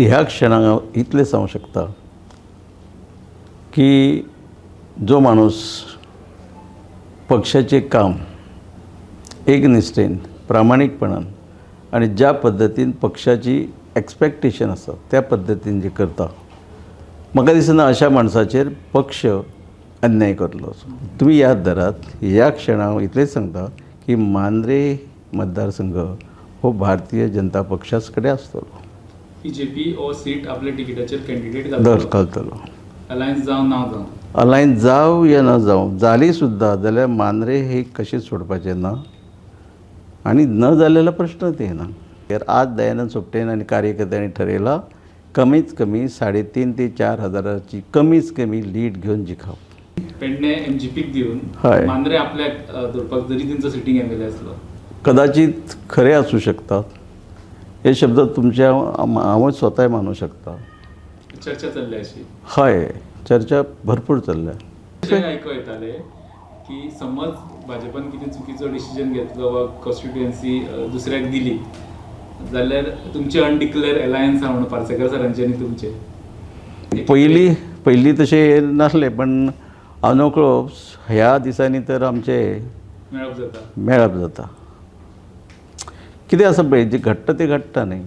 ह्या क्षणाक इतलें सांगूंक शकता की जो माणूस पक्षाचे काम एकनिश्ठेन प्रामाणीकपणान आणि ज्या पद्दतीन पक्षाची एक्सपेक्टेशन आसा त्या पद्दतीन जे करता म्हाका दिसना अशा माणसाचेर पक्ष अन्याय करतलो. तुम्ही याद धरात ह्या क्षणाक इतलेंच सांगता की मांद्रे मतदारसंघ हो भारतीय जनता पक्षाच कडेन आसतलो. बीजेपी हो सीट आपल्या टिकेटाचेर कॅन्डिडेट घालतलो. अलायन्स जावं ना जावं अलायन्स जावं या ना जावं जाली सुद्दां जाल्यार मांद्रे हे कशें सोडपाचें ना आणि न जाल्लेला प्रश्न ते ना. आज दयानंद सोपटेन आणि कार्यकर्त्यांनी ठरयला कमीत कमी 3.5 ते 4 हजाराची कमीत कमी लीड घेऊन जिखाव. पेडणे एमजीपीक दिवन हय. मांद्रे आपल्याक धरपाक जरी तेंचो सिटींग एमएलए आसलो कदाचित खरे असू शकतात. हे शब्द तुमच्या हांव स्वताय मानू शकता. चर्चा चल्ल्या अशी. हय, चर्चा भरपूर चल्ल्या. अशें आयको येताले की समज भाजपान कितें चुकीचो डिसिजन घेतलो वा कॉन्स्टिट्युएन्सी दुसऱ्याक दिली जाल्यार तुमचे अनडिक्लेअर अलायन्स आहा म्हणून पार्सेकर सरांचे आनी तुमचे पयलीं तशें नासलें पण अनोखळो ह्या दिसांनी तर आमचे मेळप जाता. कितें आसा पळय जें घडटा तें घडटा न्ही.